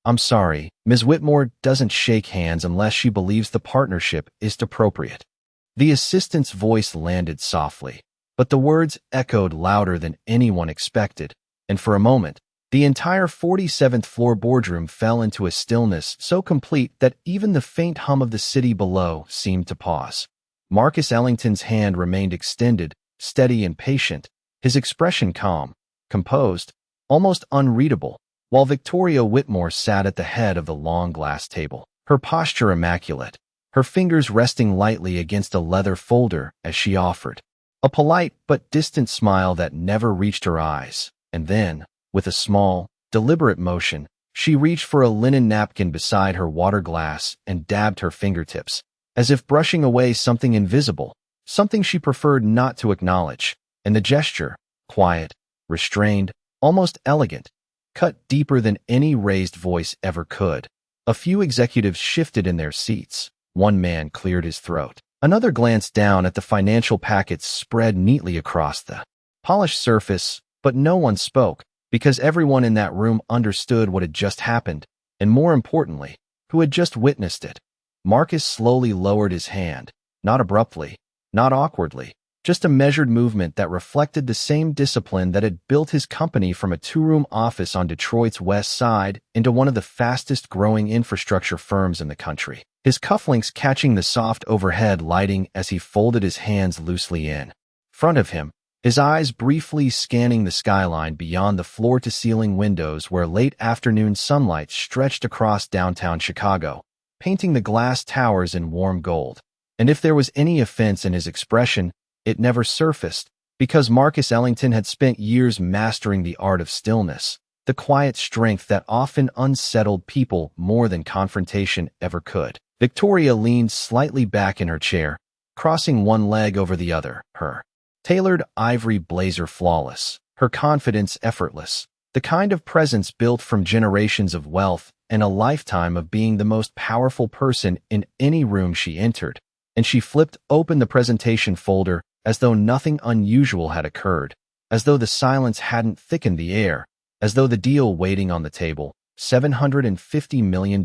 I'm sorry, Ms. Whitmore doesn't shake hands unless she believes the partnership is appropriate. The assistant's voice landed softly, but the words echoed louder than anyone expected, and for a moment, the entire 47th floor boardroom fell into a stillness so complete that even the faint hum of the city below seemed to pause. Marcus Ellington's hand remained extended, steady and patient, his expression calm, composed, almost unreadable, while Victoria Whitmore sat at the head of the long glass table, her posture immaculate, her fingers resting lightly against a leather folder as she offered a polite but distant smile that never reached her eyes, and then, with a small, deliberate motion, she reached for a linen napkin beside her water glass and dabbed her fingertips, as if brushing away something invisible, something she preferred not to acknowledge, and the gesture, quiet, restrained, almost elegant, cut deeper than any raised voice ever could. A few executives shifted in their seats. One man cleared his throat. Another glanced down at the financial packets spread neatly across the polished surface, but no one spoke, because everyone in that room understood what had just happened, and more importantly, who had just witnessed it. Marcus slowly lowered his hand, not abruptly, not awkwardly, just a measured movement that reflected the same discipline that had built his company from a two-room office on Detroit's west side into one of the fastest-growing infrastructure firms in the country, his cufflinks catching the soft overhead lighting as he folded his hands loosely in front of him, his eyes briefly scanning the skyline beyond the floor-to-ceiling windows where late afternoon sunlight stretched across downtown Chicago, painting the glass towers in warm gold. And if there was any offense in his expression, it never surfaced, because Marcus Ellington had spent years mastering the art of stillness, the quiet strength that often unsettled people more than confrontation ever could. Victoria leaned slightly back in her chair, crossing one leg over the other, her tailored ivory blazer flawless, her confidence effortless, the kind of presence built from generations of wealth and a lifetime of being the most powerful person in any room she entered. And she flipped open the presentation folder as though nothing unusual had occurred, as though the silence hadn't thickened the air, as though the deal waiting on the table, $750 million,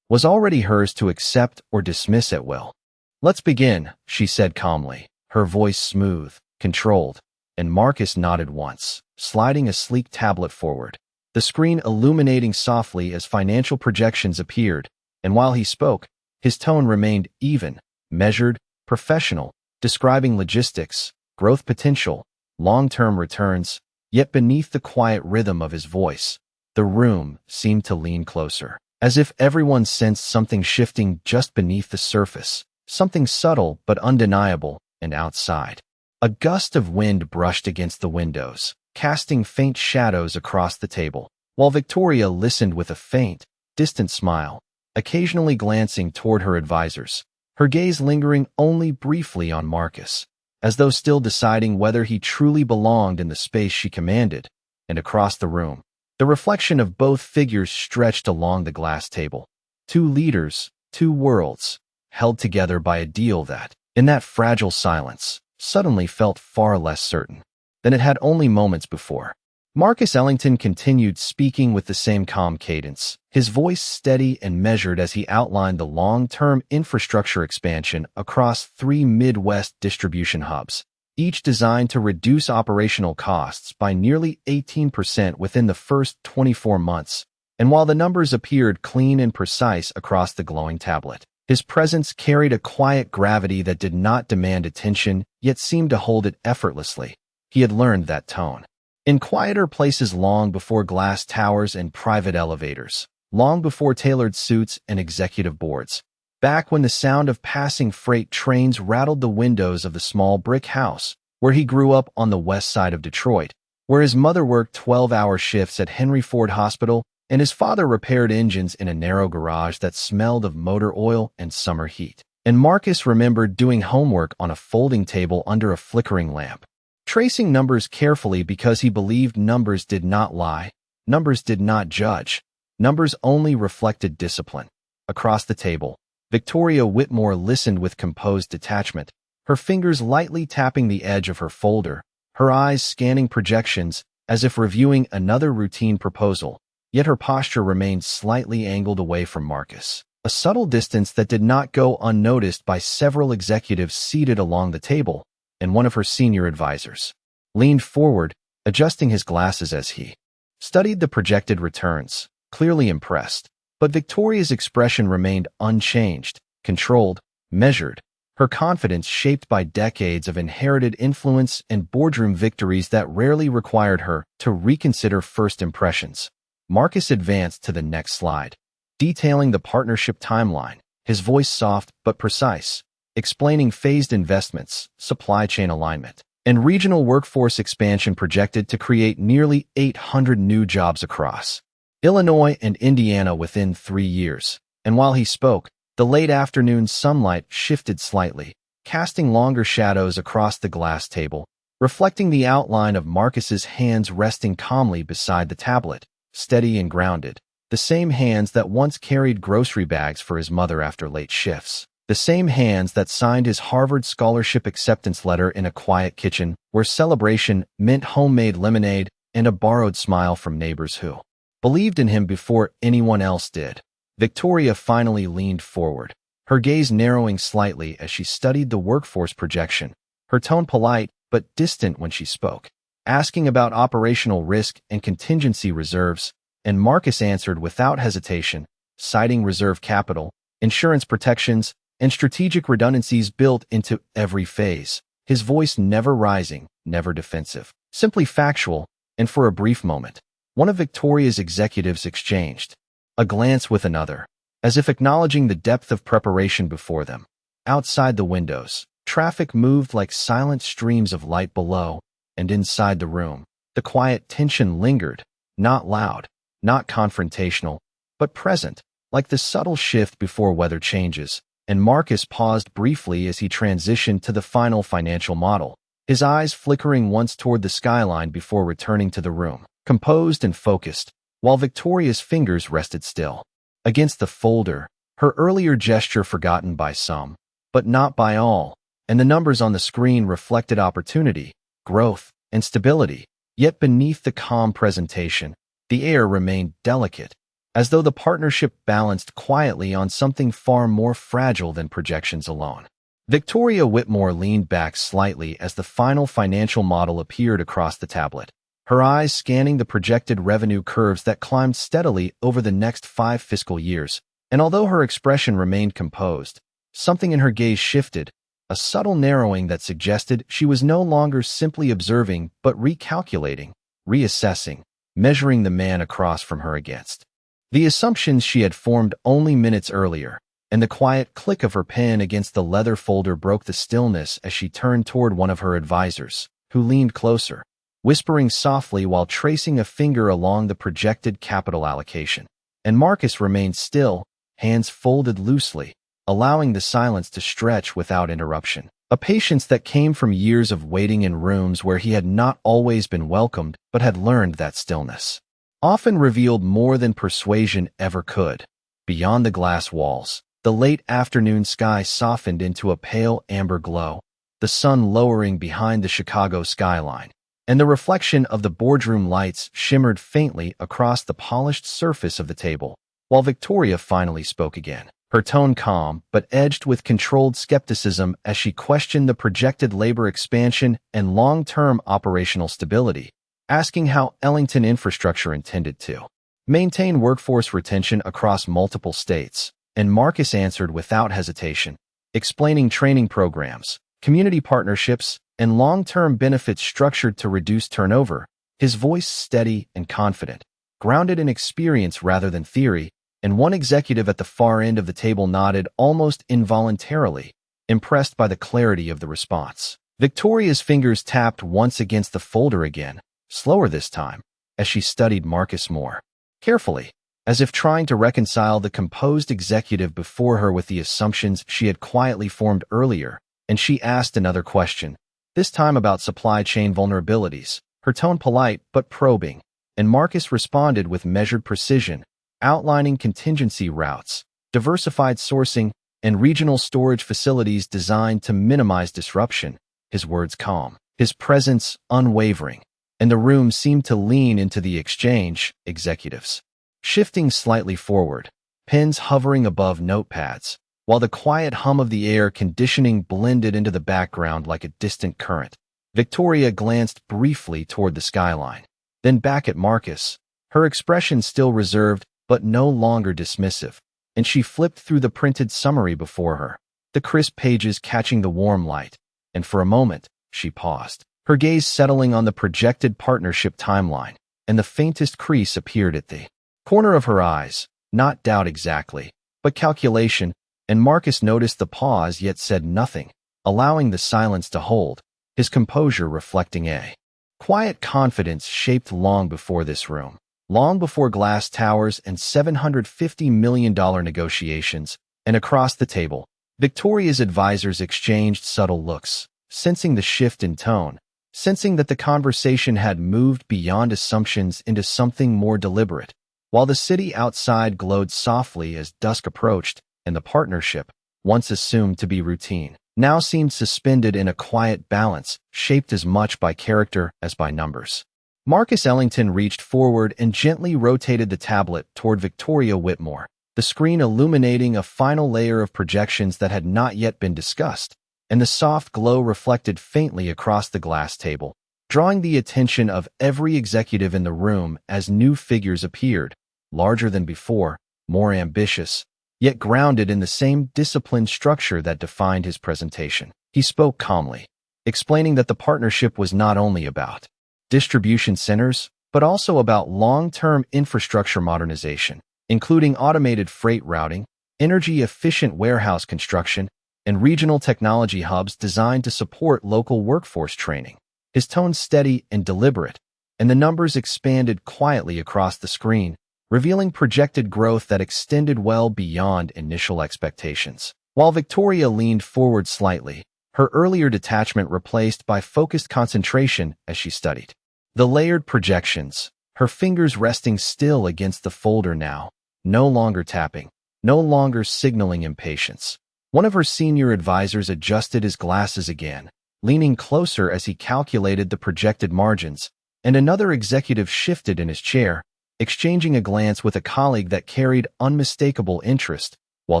was already hers to accept or dismiss at will. "Let's begin," she said calmly, her voice smooth, controlled, and Marcus nodded once, sliding a sleek tablet forward, the screen illuminating softly as financial projections appeared, and while he spoke, his tone remained even, measured, professional, describing logistics, growth potential, long-term returns, yet beneath the quiet rhythm of his voice, the room seemed to lean closer, as if everyone sensed something shifting just beneath the surface, something subtle but undeniable, and outside. A gust of wind brushed against the windows, casting faint shadows across the table, while Victoria listened with a faint, distant smile, occasionally glancing toward her advisors, her gaze lingering only briefly on Marcus, as though still deciding whether he truly belonged in the space she commanded. And across the room, the reflection of both figures stretched along the glass table. Two leaders, two worlds, held together by a deal that, in that fragile silence, suddenly felt far less certain than it had only moments before. Marcus Ellington continued speaking with the same calm cadence, his voice steady and measured as he outlined the long-term infrastructure expansion across 3 Midwest distribution hubs, each designed to reduce operational costs by nearly 18% within the first 24 months. And while the numbers appeared clean and precise across the glowing tablet, his presence carried a quiet gravity that did not demand attention, yet seemed to hold it effortlessly. He had learned that tone in quieter places long before glass towers and private elevators, long before tailored suits and executive boards, back when the sound of passing freight trains rattled the windows of the small brick house where he grew up on the west side of Detroit, where his mother worked 12-hour shifts at Henry Ford Hospital and his father repaired engines in a narrow garage that smelled of motor oil and summer heat. And Marcus remembered doing homework on a folding table under a flickering lamp, tracing numbers carefully because he believed numbers did not lie, numbers did not judge, numbers only reflected discipline. Across the table, Victoria Whitmore listened with composed detachment, her fingers lightly tapping the edge of her folder, her eyes scanning projections as if reviewing another routine proposal. yet her posture remained slightly angled away from Marcus, a subtle distance that did not go unnoticed by several executives seated along the table, and one of her senior advisors leaned forward, adjusting his glasses as he studied the projected returns, clearly impressed. But Victoria's expression remained unchanged, controlled, measured, her confidence shaped by decades of inherited influence and boardroom victories that rarely required her to reconsider first impressions. Marcus advanced to the next slide, detailing the partnership timeline, his voice soft but precise, explaining phased investments, supply chain alignment, and regional workforce expansion projected to create nearly 800 new jobs across Illinois and Indiana within 3 years. And while he spoke, the late afternoon sunlight shifted slightly, casting longer shadows across the glass table, reflecting the outline of Marcus's hands resting calmly beside the tablet, steady and grounded, the same hands that once carried grocery bags for his mother after late shifts. The same hands that signed his Harvard scholarship acceptance letter in a quiet kitchen where celebration meant homemade lemonade and a borrowed smile from neighbors who believed in him before anyone else did. Victoria finally leaned forward, her gaze narrowing slightly as she studied the workforce projection, her tone polite but distant when she spoke, asking about operational risk and contingency reserves, and Marcus answered without hesitation, citing reserve capital, insurance protections, and strategic redundancies built into every phase, his voice never rising, never defensive, simply factual. And for a brief moment, one of Victoria's executives exchanged a glance with another, as if acknowledging the depth of preparation before them. Outside the windows, traffic moved like silent streams of light below, and inside the room, the quiet tension lingered, not loud, not confrontational, but present, like the subtle shift before weather changes. And Marcus paused briefly as he transitioned to the final financial model, his eyes flickering once toward the skyline before returning to the room, composed and focused, while Victoria's fingers rested still against the folder, her earlier gesture forgotten by some, but not by all, and the numbers on the screen reflected opportunity, growth, and stability. Yet beneath the calm presentation, the air remained delicate, as though the partnership balanced quietly on something far more fragile than projections alone. Victoria Whitmore leaned back slightly as the final financial model appeared across the tablet, her eyes scanning the projected revenue curves that climbed steadily over the next 5 fiscal years. And although her expression remained composed, something in her gaze shifted, a subtle narrowing that suggested she was no longer simply observing but recalculating, reassessing, measuring the man across from her against the assumptions she had formed only minutes earlier. And the quiet click of her pen against the leather folder broke the stillness as she turned toward one of her advisors, who leaned closer, whispering softly while tracing a finger along the projected capital allocation. And Marcus remained still, hands folded loosely, allowing the silence to stretch without interruption, a patience that came from years of waiting in rooms where he had not always been welcomed but had learned that stillness often revealed more than persuasion ever could. Beyond the glass walls, the late afternoon sky softened into a pale amber glow, the sun lowering behind the Chicago skyline, and the reflection of the boardroom lights shimmered faintly across the polished surface of the table. While Victoria finally spoke again, her tone calm but edged with controlled skepticism as she questioned the projected labor expansion and long-term operational stability, asking how Ellington Infrastructure intended to maintain workforce retention across multiple states. And Marcus answered without hesitation, explaining training programs, community partnerships, and long-term benefits structured to reduce turnover, his voice steady and confident, grounded in experience rather than theory. And one executive at the far end of the table nodded almost involuntarily, impressed by the clarity of the response. Victoria's fingers tapped once against the folder again, slower this time, as she studied Marcus more carefully, as if trying to reconcile the composed executive before her with the assumptions she had quietly formed earlier. And she asked another question, this time about supply chain vulnerabilities, her tone polite but probing, and Marcus responded with measured precision, outlining contingency routes, diversified sourcing, and regional storage facilities designed to minimize disruption, his words calm, his presence unwavering. And the room seemed to lean into the exchange. Executives shifting slightly forward, pens hovering above notepads, while the quiet hum of the air conditioning blended into the background like a distant current. Victoria glanced briefly toward the skyline, then back at Marcus, her expression still reserved but no longer dismissive, and she flipped through the printed summary before her, the crisp pages catching the warm light, and for a moment, she paused, her gaze settling on the projected partnership timeline, and the faintest crease appeared at the corner of her eyes, not doubt exactly, but calculation, and Marcus noticed the pause yet said nothing, allowing the silence to hold, his composure reflecting a quiet confidence shaped long before this room, long before glass towers and $750 million negotiations, and across the table, Victoria's advisors exchanged subtle looks, sensing the shift in tone, sensing that the conversation had moved beyond assumptions into something more deliberate, while the city outside glowed softly as dusk approached, and the partnership, once assumed to be routine, now seemed suspended in a quiet balance, shaped as much by character as by numbers. Marcus Ellington reached forward and gently rotated the tablet toward Victoria Whitmore, the screen illuminating a final layer of projections that had not yet been discussed, and the soft glow reflected faintly across the glass table, drawing the attention of every executive in the room as new figures appeared, larger than before, more ambitious, yet grounded in the same disciplined structure that defined his presentation. He spoke calmly, explaining that the partnership was not only about distribution centers, but also about long-term infrastructure modernization, including automated freight routing, energy-efficient warehouse construction, and regional technology hubs designed to support local workforce training. His tone steady and deliberate, and the numbers expanded quietly across the screen, revealing projected growth that extended well beyond initial expectations. While Victoria leaned forward slightly, her earlier detachment replaced by focused concentration as she studied the layered projections, her fingers resting still against the folder now, no longer tapping, no longer signaling impatience. One of her senior advisors adjusted his glasses again, leaning closer as he calculated the projected margins, and another executive shifted in his chair, exchanging a glance with a colleague that carried unmistakable interest, while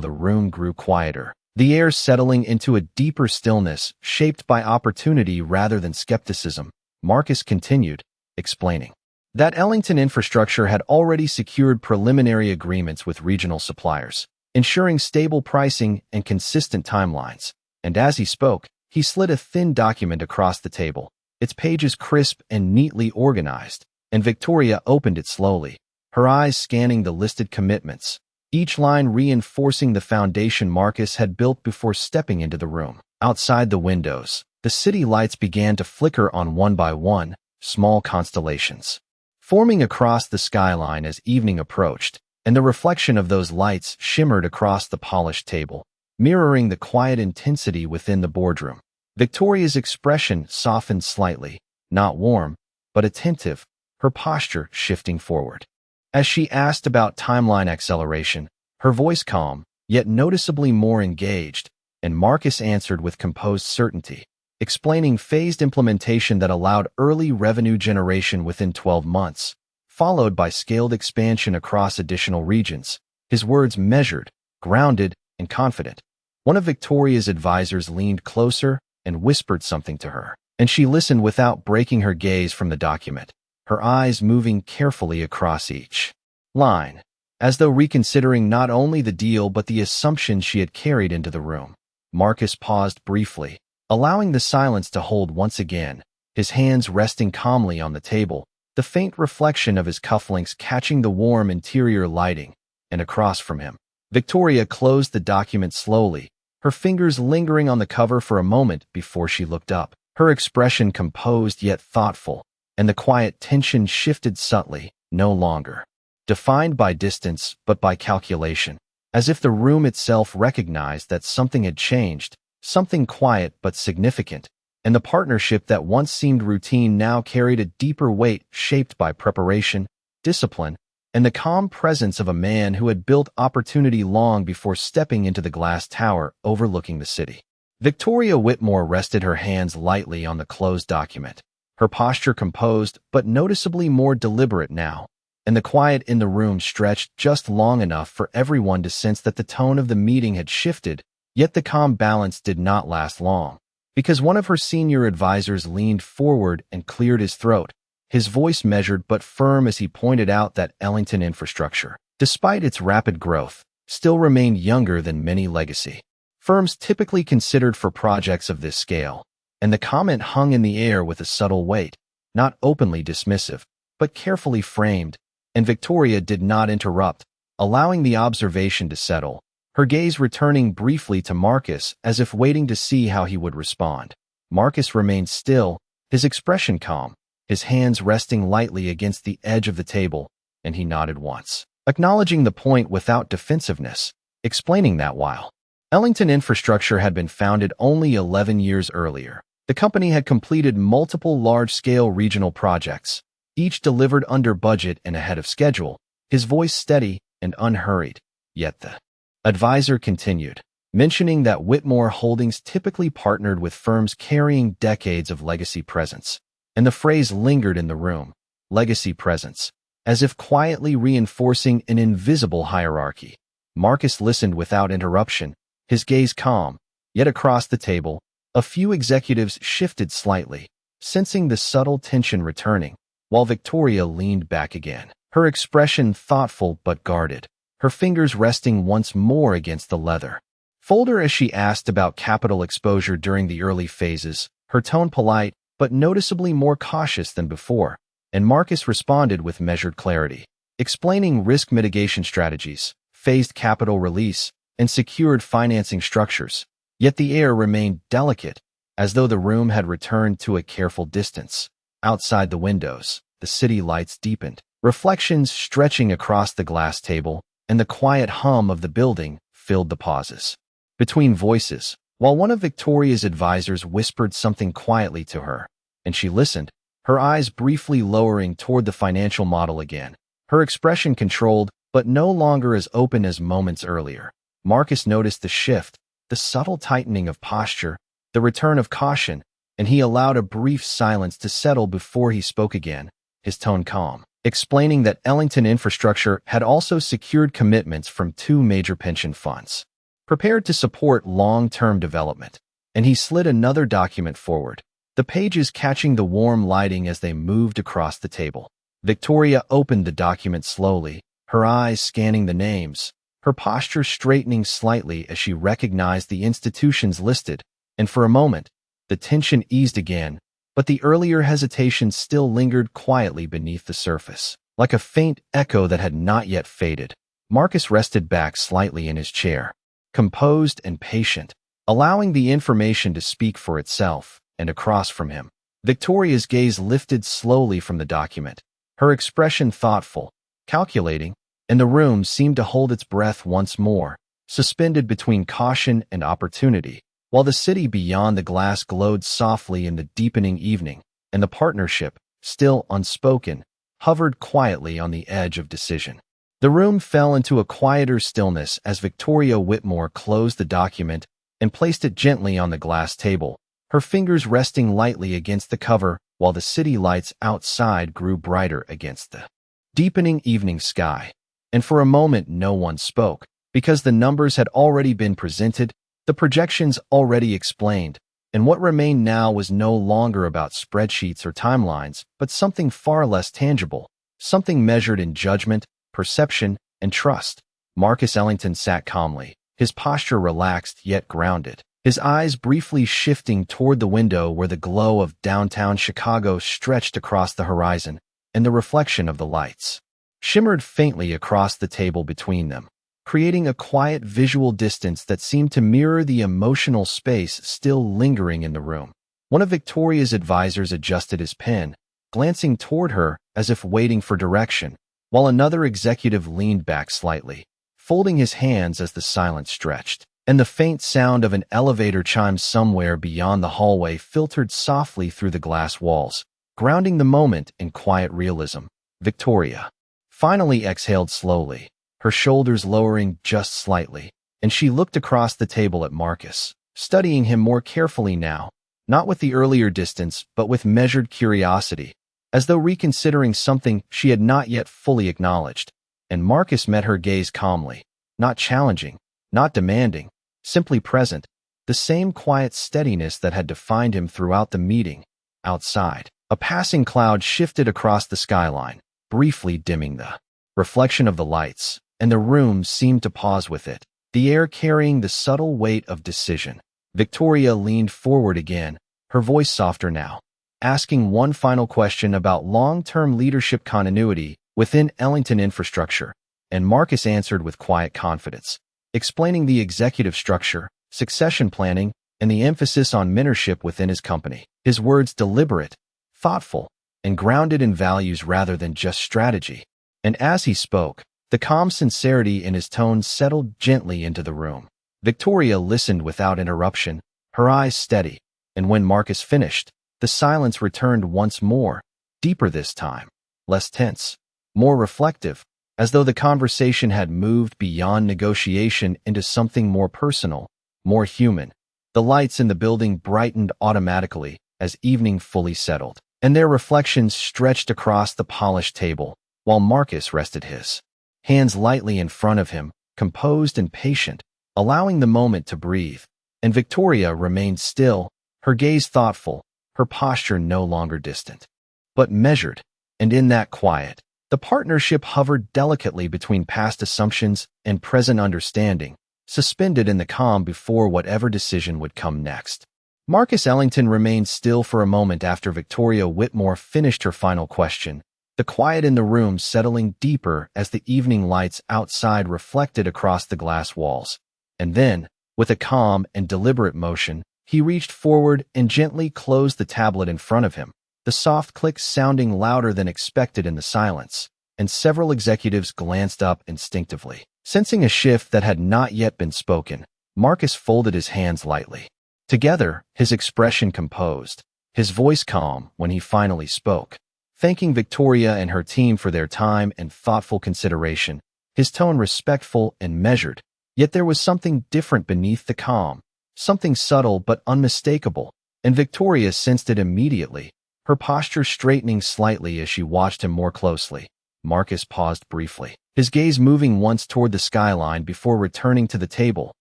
the room grew quieter, the air settling into a deeper stillness shaped by opportunity rather than skepticism. Marcus continued, explaining that Ellington Infrastructure had already secured preliminary agreements with regional suppliers, ensuring stable pricing and consistent timelines, and as he spoke, he slid a thin document across the table, its pages crisp and neatly organized, and Victoria opened it slowly, her eyes scanning the listed commitments, each line reinforcing the foundation Marcus had built before stepping into the room. Outside the windows, the city lights began to flicker on one by one, small constellations, forming across the skyline as evening approached, and the reflection of those lights shimmered across the polished table, mirroring the quiet intensity within the boardroom. Victoria's expression softened slightly, not warm, but attentive, her posture shifting forward. As she asked about timeline acceleration, her voice calm, yet noticeably more engaged, and Marcus answered with composed certainty, explaining phased implementation that allowed early revenue generation within 12 months, followed by scaled expansion across additional regions, his words measured, grounded, and confident. One of Victoria's advisors leaned closer and whispered something to her, and she listened without breaking her gaze from the document, her eyes moving carefully across each line, as though reconsidering not only the deal but the assumptions she had carried into the room. Marcus paused briefly, allowing the silence to hold once again, his hands resting calmly on the table, the faint reflection of his cufflinks catching the warm interior lighting, and across from him. Victoria closed the document slowly, her fingers lingering on the cover for a moment before she looked up, her expression composed yet thoughtful, and the quiet tension shifted subtly, no longer defined by distance but by calculation, as if the room itself recognized that something had changed, something quiet but significant, and the partnership that once seemed routine now carried a deeper weight shaped by preparation, discipline, and the calm presence of a man who had built opportunity long before stepping into the glass tower overlooking the city. Victoria Whitmore rested her hands lightly on the closed document, her posture composed but noticeably more deliberate now, and the quiet in the room stretched just long enough for everyone to sense that the tone of the meeting had shifted, yet the calm balance did not last long. Because one of her senior advisors leaned forward and cleared his throat, his voice measured but firm as he pointed out that Ellington infrastructure, despite its rapid growth, still remained younger than many legacy firms typically considered for projects of this scale, and the comment hung in the air with a subtle weight, not openly dismissive, but carefully framed, and Victoria did not interrupt, allowing the observation to settle, her gaze returning briefly to Marcus as if waiting to see how he would respond. Marcus remained still, his expression calm, his hands resting lightly against the edge of the table, and he nodded once, acknowledging the point without defensiveness, explaining that while Ellington Infrastructure had been founded only 11 years earlier, the company had completed multiple large-scale regional projects, each delivered under budget and ahead of schedule, his voice steady and unhurried. Yet the advisor continued, mentioning that Whitmore Holdings typically partnered with firms carrying decades of legacy presence, and the phrase lingered in the room, legacy presence, as if quietly reinforcing an invisible hierarchy. Marcus listened without interruption, his gaze calm, yet across the table, a few executives shifted slightly, sensing the subtle tension returning, while Victoria leaned back again, her expression thoughtful but guarded, her fingers resting once more against the leather folder as she asked about capital exposure during the early phases, her tone polite but noticeably more cautious than before, and Marcus responded with measured clarity, explaining risk mitigation strategies, phased capital release, and secured financing structures. Yet the air remained delicate, as though the room had returned to a careful distance. Outside the windows, the city lights deepened, reflections stretching across the glass table, and the quiet hum of the building filled the pauses between voices, while one of Victoria's advisors whispered something quietly to her, and she listened, her eyes briefly lowering toward the financial model again, her expression controlled but no longer as open as moments earlier. Marcus noticed the shift, the subtle tightening of posture, the return of caution, and he allowed a brief silence to settle before he spoke again, his tone calm, explaining that Ellington Infrastructure had also secured commitments from 2 major pension funds, prepared to support long-term development, and he slid another document forward, the pages catching the warm lighting as they moved across the table. Victoria opened the document slowly, her eyes scanning the names, her posture straightening slightly as she recognized the institutions listed, and for a moment, the tension eased again, but the earlier hesitation still lingered quietly beneath the surface, like a faint echo that had not yet faded. Marcus rested back slightly in his chair, composed and patient, allowing the information to speak for itself, and across from him, Victoria's gaze lifted slowly from the document, her expression thoughtful, calculating, and the room seemed to hold its breath once more, suspended between caution and opportunity, while the city beyond the glass glowed softly in the deepening evening, and the partnership, still unspoken, hovered quietly on the edge of decision. The room fell into a quieter stillness as Victoria Whitmore closed the document and placed it gently on the glass table, her fingers resting lightly against the cover while the city lights outside grew brighter against the deepening evening sky. And for a moment no one spoke, because the numbers had already been presented, the projections already explained, and what remained now was no longer about spreadsheets or timelines, but something far less tangible, something measured in judgment, perception, and trust. Marcus Ellington sat calmly, his posture relaxed yet grounded, his eyes briefly shifting toward the window where the glow of downtown Chicago stretched across the horizon, and the reflection of the lights shimmered faintly across the table between them, creating a quiet visual distance that seemed to mirror the emotional space still lingering in the room. One of Victoria's advisors adjusted his pen, glancing toward her as if waiting for direction, while another executive leaned back slightly, folding his hands as the silence stretched, and the faint sound of an elevator chime somewhere beyond the hallway filtered softly through the glass walls, grounding the moment in quiet realism. Victoria finally exhaled slowly, her shoulders lowering just slightly, and she looked across the table at Marcus, studying him more carefully now, not with the earlier distance but with measured curiosity, as though reconsidering something she had not yet fully acknowledged. And Marcus met her gaze calmly, not challenging, not demanding, simply present, the same quiet steadiness that had defined him throughout the meeting. Outside, a passing cloud shifted across the skyline, briefly dimming the reflection of the lights, and the room seemed to pause with it, the air carrying the subtle weight of decision. Victoria leaned forward again, her voice softer now, asking one final question about long-term leadership continuity within Ellington infrastructure, and Marcus answered with quiet confidence, explaining the executive structure, succession planning, and the emphasis on mentorship within his company. His words deliberate, thoughtful, and grounded in values rather than just strategy. And as he spoke, the calm sincerity in his tone settled gently into the room. Victoria listened without interruption, her eyes steady, and when Marcus finished, the silence returned once more, deeper this time, less tense, more reflective, as though the conversation had moved beyond negotiation into something more personal, more human. The lights in the building brightened automatically as evening fully settled, and their reflections stretched across the polished table, while Marcus rested his hands lightly in front of him, composed and patient, allowing the moment to breathe. And Victoria remained still, her gaze thoughtful, her posture no longer distant, but measured. And in that quiet, the partnership hovered delicately between past assumptions and present understanding, suspended in the calm before whatever decision would come next. Marcus Ellington remained still for a moment after Victoria Whitmore finished her final question, the quiet in the room settling deeper as the evening lights outside reflected across the glass walls. And then, with a calm and deliberate motion, he reached forward and gently closed the tablet in front of him, the soft click sounding louder than expected in the silence, and several executives glanced up instinctively. Sensing a shift that had not yet been spoken, Marcus folded his hands lightly. Together, his expression composed, his voice calm when he finally spoke. Thanking Victoria and her team for their time and thoughtful consideration, his tone respectful and measured, yet there was something different beneath the calm, something subtle but unmistakable, and Victoria sensed it immediately, her posture straightening slightly as she watched him more closely. Marcus paused briefly, his gaze moving once toward the skyline before returning to the table,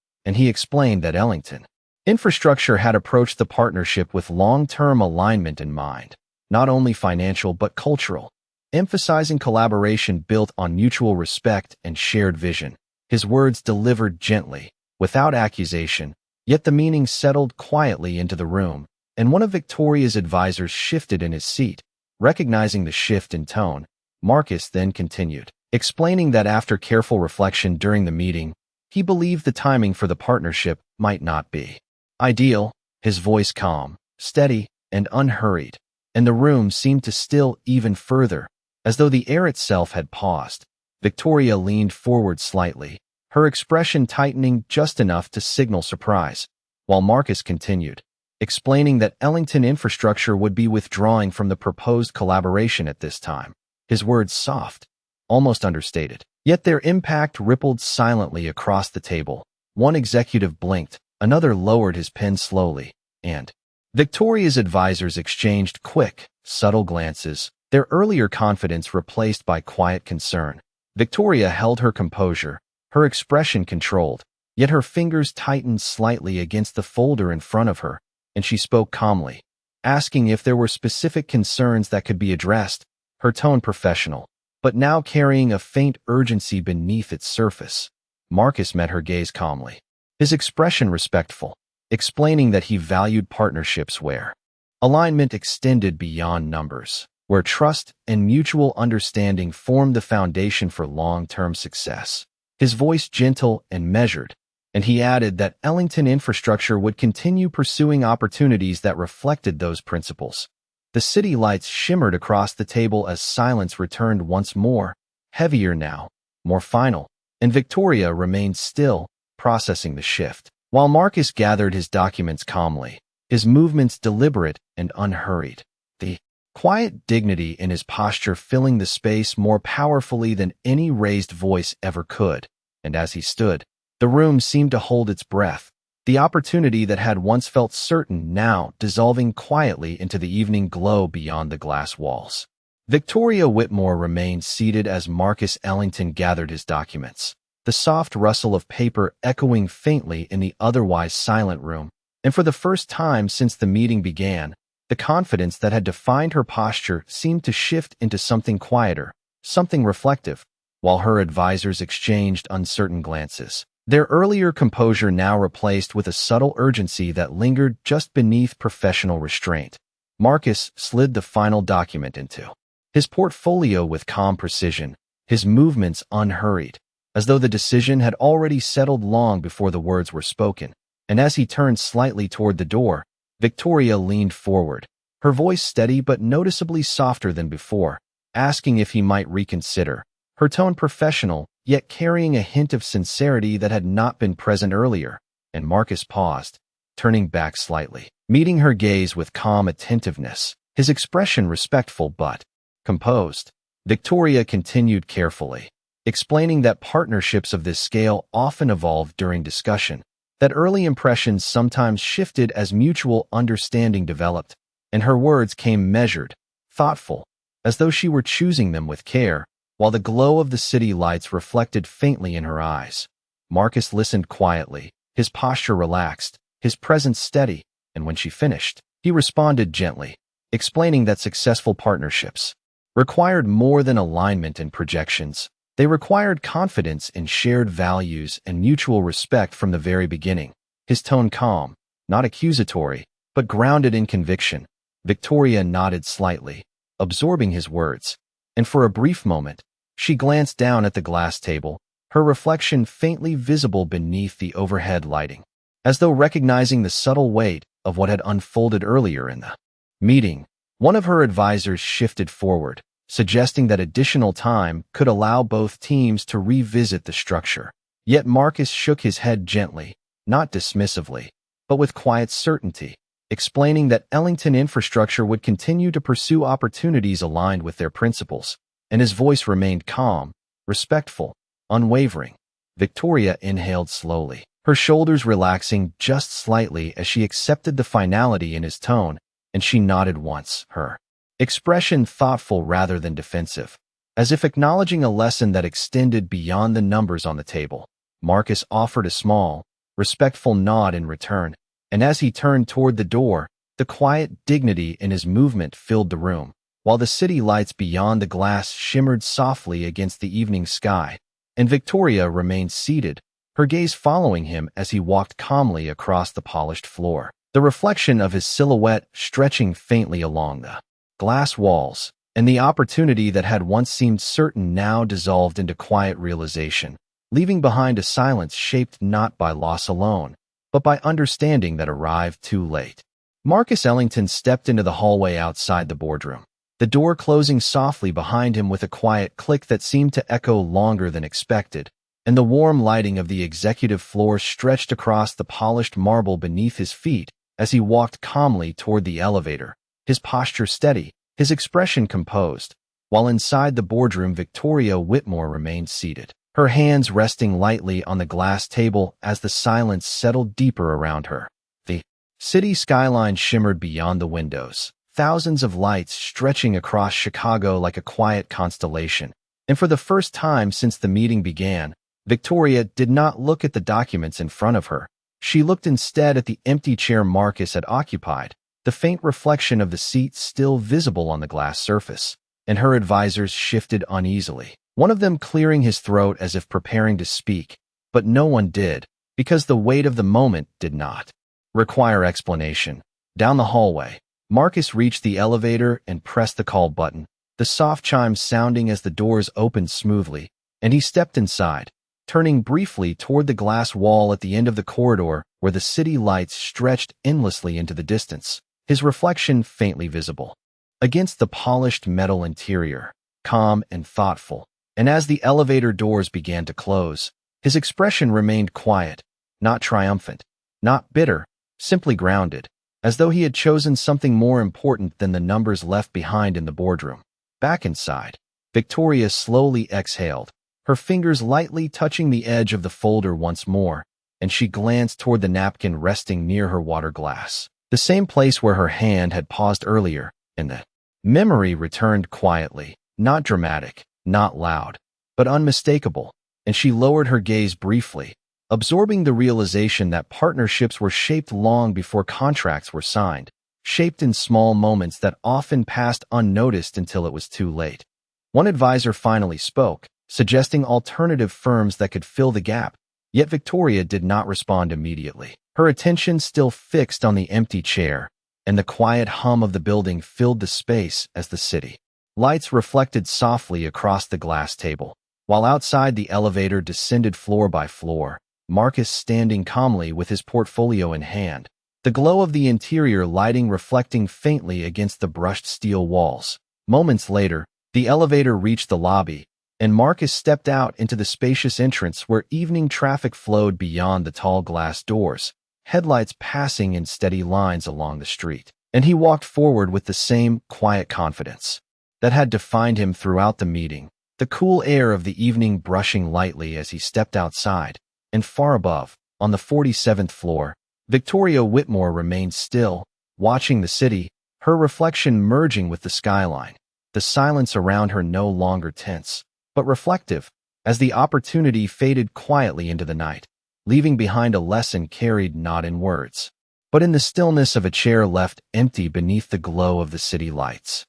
and he explained that Ellington Infrastructure had approached the partnership with long-term alignment in mind, not only financial but cultural, emphasizing collaboration built on mutual respect and shared vision. His words delivered gently, without accusation, yet the meaning settled quietly into the room, and one of Victoria's advisors shifted in his seat. Recognizing the shift in tone, Marcus then continued, explaining that after careful reflection during the meeting, he believed the timing for the partnership might not be ideal, his voice calm, steady, and unhurried, and the room seemed to still even further, as though the air itself had paused. Victoria leaned forward slightly, her expression tightening just enough to signal surprise, while Marcus continued, explaining that Ellington Infrastructure would be withdrawing from the proposed collaboration at this time. His words soft, almost understated, yet their impact rippled silently across the table. One executive blinked, another lowered his pen slowly, and Victoria's advisors exchanged quick, subtle glances, their earlier confidence replaced by quiet concern. Victoria held her composure, her expression controlled, yet her fingers tightened slightly against the folder in front of her, and she spoke calmly, asking if there were specific concerns that could be addressed, her tone professional, but now carrying a faint urgency beneath its surface. Marcus met her gaze calmly, his expression respectful, explaining that he valued partnerships where alignment extended beyond numbers, where trust and mutual understanding formed the foundation for long-term success. His voice gentle and measured, and he added that Ellington Infrastructure would continue pursuing opportunities that reflected those principles. The city lights shimmered across the table as silence returned once more, heavier now, more final, and Victoria remained still, processing the shift, while Marcus gathered his documents calmly, his movements deliberate and unhurried, the quiet dignity in his posture filling the space more powerfully than any raised voice ever could. And as he stood, the room seemed to hold its breath, the opportunity that had once felt certain now dissolving quietly into the evening glow beyond the glass walls. Victoria Whitmore remained seated as Marcus Ellington gathered his documents, the soft rustle of paper echoing faintly in the otherwise silent room, and for the first time since the meeting began, the confidence that had defined her posture seemed to shift into something quieter, something reflective, while her advisors exchanged uncertain glances. Their earlier composure now replaced with a subtle urgency that lingered just beneath professional restraint. Marcus slid the final document into his portfolio with calm precision, his movements unhurried, as though the decision had already settled long before the words were spoken. And as he turned slightly toward the door, Victoria leaned forward, her voice steady but noticeably softer than before, asking if he might reconsider, her tone professional, yet carrying a hint of sincerity that had not been present earlier. And Marcus paused, turning back slightly, meeting her gaze with calm attentiveness, his expression respectful but composed. Victoria continued carefully, explaining that partnerships of this scale often evolve during discussion, that early impressions sometimes shifted as mutual understanding developed, and her words came measured, thoughtful, as though she were choosing them with care, while the glow of the city lights reflected faintly in her eyes. Marcus listened quietly, his posture relaxed, his presence steady, and when she finished, he responded gently, explaining that successful partnerships required more than alignment and projections. They required confidence in shared values and mutual respect from the very beginning. His tone calm, not accusatory, but grounded in conviction. Victoria nodded slightly, absorbing his words, and for a brief moment, she glanced down at the glass table, her reflection faintly visible beneath the overhead lighting, as though recognizing the subtle weight of what had unfolded earlier in the meeting. One of her advisors shifted forward, suggesting that additional time could allow both teams to revisit the structure. Yet Marcus shook his head gently, not dismissively, but with quiet certainty, explaining that Ellington Infrastructure would continue to pursue opportunities aligned with their principles, and his voice remained calm, respectful, unwavering. Victoria inhaled slowly, her shoulders relaxing just slightly as she accepted the finality in his tone, and she nodded once, her expression thoughtful rather than defensive, as if acknowledging a lesson that extended beyond the numbers on the table. Marcus offered a small, respectful nod in return, and as he turned toward the door, the quiet dignity in his movement filled the room, while the city lights beyond the glass shimmered softly against the evening sky, and Victoria remained seated, her gaze following him as he walked calmly across the polished floor, the reflection of his silhouette stretching faintly along the glass walls, and the opportunity that had once seemed certain now dissolved into quiet realization, leaving behind a silence shaped not by loss alone, but by understanding that arrived too late. Marcus Ellington stepped into the hallway outside the boardroom, the door closing softly behind him with a quiet click that seemed to echo longer than expected, and the warm lighting of the executive floor stretched across the polished marble beneath his feet as he walked calmly toward the elevator, his posture steady, his expression composed, while inside the boardroom Victoria Whitmore remained seated, her hands resting lightly on the glass table as the silence settled deeper around her. The city skyline shimmered beyond the windows, thousands of lights stretching across Chicago like a quiet constellation, and for the first time since the meeting began, Victoria did not look at the documents in front of her. She looked instead at the empty chair Marcus had occupied, the faint reflection of the seat still visible on the glass surface, and her advisors shifted uneasily, one of them clearing his throat as if preparing to speak, but no one did, because the weight of the moment did not require explanation. Down the hallway, Marcus reached the elevator and pressed the call button, the soft chimes sounding as the doors opened smoothly, and he stepped inside, turning briefly toward the glass wall at the end of the corridor where the city lights stretched endlessly into the distance, his reflection faintly visible against the polished metal interior, calm and thoughtful. And as the elevator doors began to close, his expression remained quiet, not triumphant, not bitter, simply grounded, as though he had chosen something more important than the numbers left behind in the boardroom. Back inside, Victoria slowly exhaled, her fingers lightly touching the edge of the folder once more, and she glanced toward the napkin resting near her water glass, the same place where her hand had paused earlier in the Memory returned quietly, not dramatic, not loud, but unmistakable, and she lowered her gaze briefly, absorbing the realization that partnerships were shaped long before contracts were signed, shaped in small moments that often passed unnoticed until it was too late. One advisor finally spoke, suggesting alternative firms that could fill the gap, yet Victoria did not respond immediately. Her attention still fixed on the empty chair, and the quiet hum of the building filled the space as the city. Lights reflected softly across the glass table, while outside the elevator descended floor by floor, Marcus standing calmly with his portfolio in hand, the glow of the interior lighting reflecting faintly against the brushed steel walls. Moments later, the elevator reached the lobby, and Marcus stepped out into the spacious entrance where evening traffic flowed beyond the tall glass doors, headlights passing in steady lines along the street. And he walked forward with the same quiet confidence that had defined him throughout the meeting, the cool air of the evening brushing lightly as he stepped outside. And far above, on the 47th floor, Victoria Whitmore remained still, watching the city, her reflection merging with the skyline, the silence around her no longer tense, but reflective, as the opportunity faded quietly into the night, leaving behind a lesson carried not in words, but in the stillness of a chair left empty beneath the glow of the city lights.